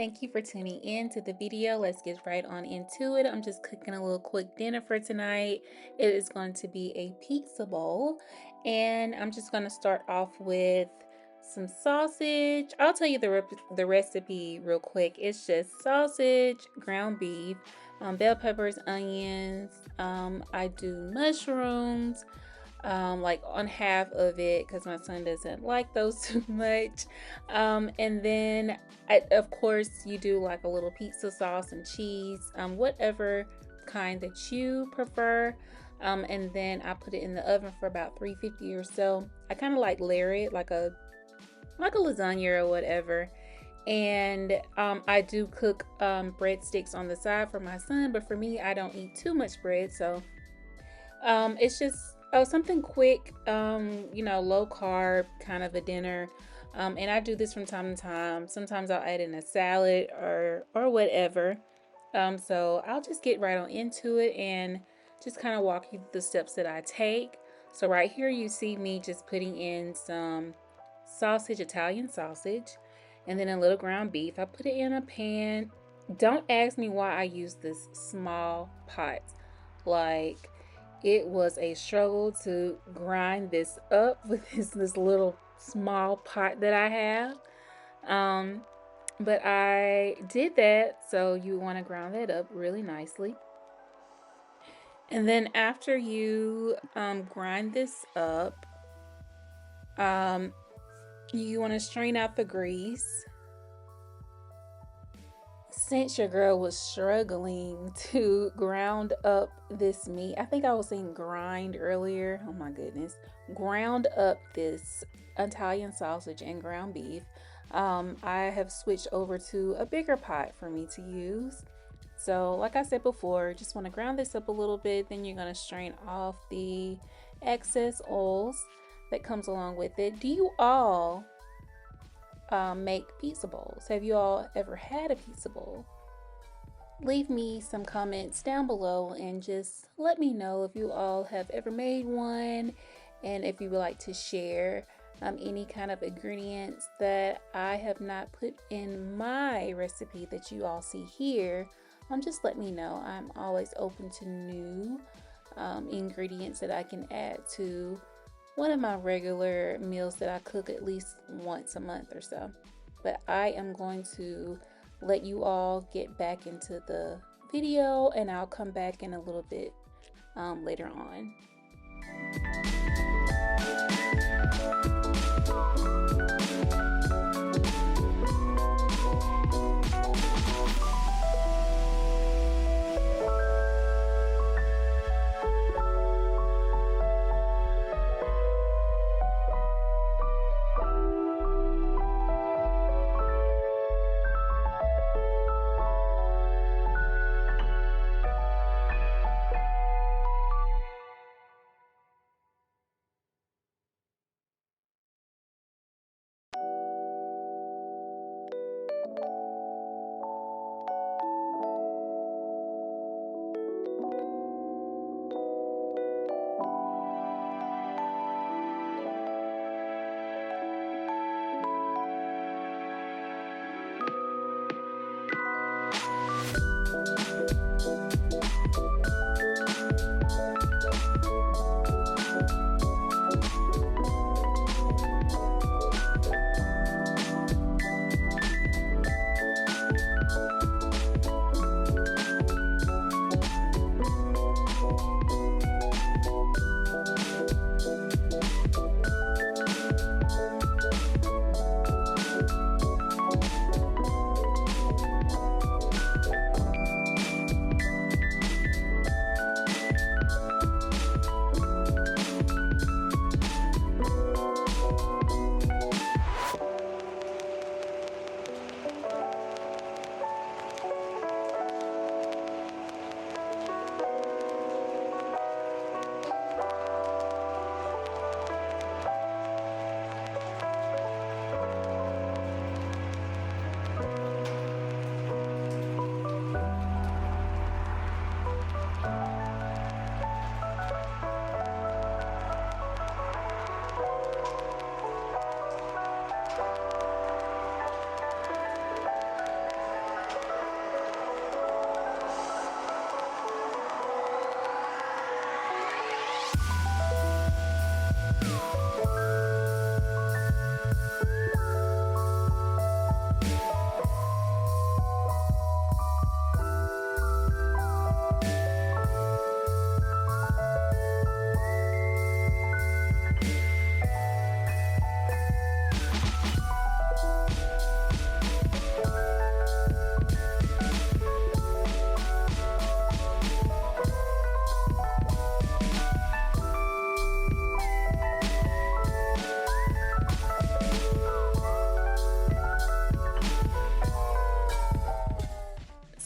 Thank you for tuning in to the video. Let's get right on into it. I'm just cooking a little quick dinner for tonight. It is going to be a pizza bowl, and I'm just going to start off with some sausage. I'll tell you the recipe real quick. It's just sausage, ground beef, bell peppers, onions. I do mushrooms, like on half of it because my son doesn't like those too much. And then of course you do like a little pizza sauce and cheese, whatever kind that you prefer. And then I put it in the oven for about 350 or so. I kind of like layer it like a lasagna or whatever. And I do cook breadsticks on the side for my son, but for me, I don't eat too much bread, so it's just something quick, low carb kind of a dinner. And I do this from time to time. Sometimes I'll add in a salad or whatever. So I'll just get right on into it and just kind of walk you through the steps that I take. So right here you see me just putting in some sausage, Italian sausage, and then a little ground beef. I put it in a pan. Don't ask me why I use this small pot. Like, it was a struggle to grind this up with this little small pot that I have. But I did that, so you want to grind that up really nicely. And then after you grind this up, you want to strain out the grease. Since your girl was struggling to ground up this meat, I think I was saying grind earlier. Oh my goodness. Ground up this Italian sausage and ground beef. I have switched over to a bigger pot for me to use. So like I said before, just want to ground this up a little bit. Then you're going to strain off the excess oils that comes along with it. Do you all make pizza bowls? Have you all ever had a pizza bowl? Leave me some comments down below and just let me know if you all have ever made one, and if you would like to share any kind of ingredients that I have not put in my recipe that you all see here. Just let me know. I'm always open to new ingredients that I can add to one of my regular meals that I cook at least once a month or so. But I am going to let you all get back into the video, and I'll come back in a little bit later on.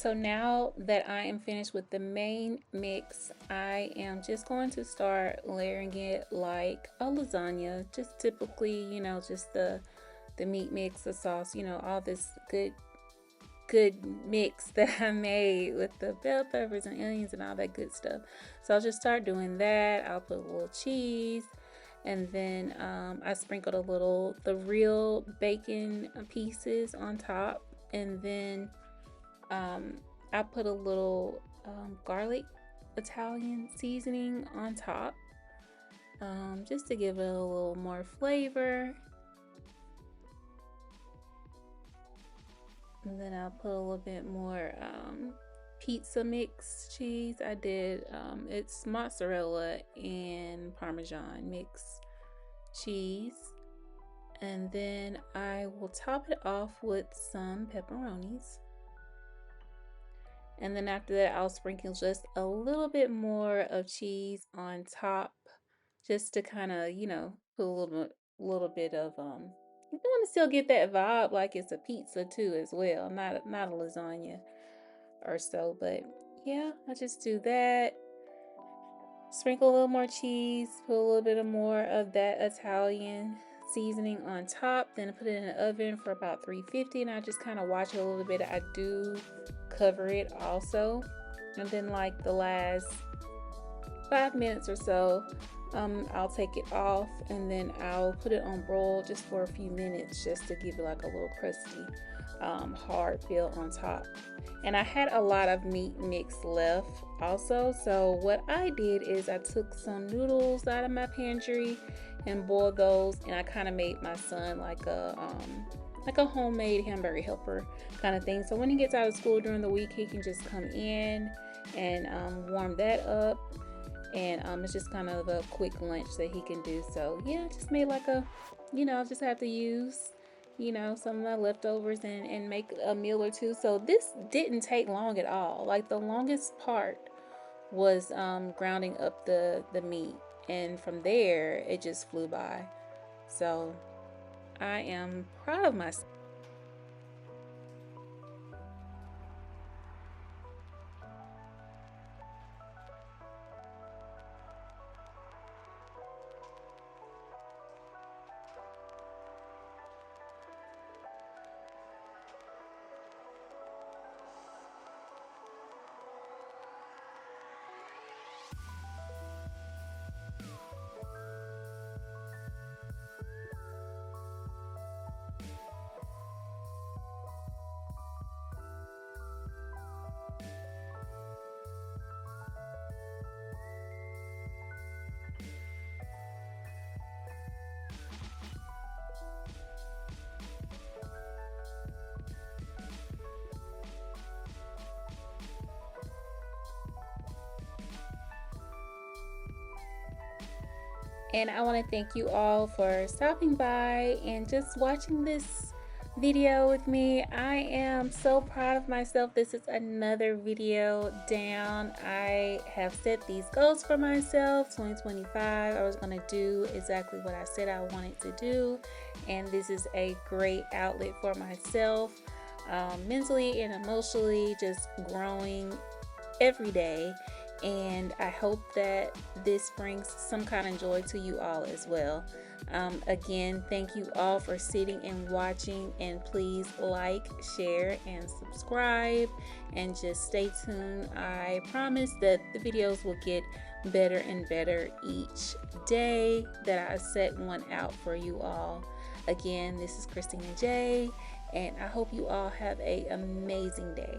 So now that I am finished with the main mix, I am just going to start layering it like a lasagna. Just typically, just the meat mix, the sauce, all this good mix that I made with the bell peppers and onions and all that good stuff. So I'll just start doing that. I'll put a little cheese, and then I sprinkled the real bacon pieces on top, and then I put a little garlic Italian seasoning on top, just to give it a little more flavor. And then I'll put a little bit more pizza mix cheese. I did, it's mozzarella and Parmesan mix cheese. And then I will top it off with some pepperonis. And then after that, I'll sprinkle just a little bit more of cheese on top, just to kind of, put a little bit of you want to still get that vibe like it's a pizza too as well, not a lasagna or so. But yeah, I just do that. Sprinkle a little more cheese, put a little bit more of that Italian seasoning on top, then I put it in the oven for about 350, and I just kind of watch it a little bit. I do cover it also, and then like the last 5 minutes or so, I'll take it off, and then I'll put it on broil just for a few minutes, just to give it like a little crusty hard feel on top. And I had a lot of meat mix left also, so what I did is I took some noodles out of my pantry and boiled those, and I kind of made my son like a homemade hamburger helper kind of thing. So when he gets out of school during the week, he can just come in and warm that up, and it's just kind of a quick lunch that he can do. So yeah, just made like a, I just have to use some of my leftovers and make a meal or two. So this didn't take long at all. Like the longest part was grounding up the meat, and from there it just flew by. So I am proud of myself. And I want to thank you all for stopping by and just watching this video with me. I am so proud of myself. This is another video down. I have set these goals for myself. 2025, I was going to do exactly what I said I wanted to do. And this is a great outlet for myself, mentally and emotionally, just growing every day. And I hope that this brings some kind of joy to you all as well. Again, thank you all for sitting and watching, and please like, share, and subscribe, and just stay tuned. I promise that the videos will get better and better each day that I set one out for you all. Again, this is Christina J, and I hope you all have an amazing day.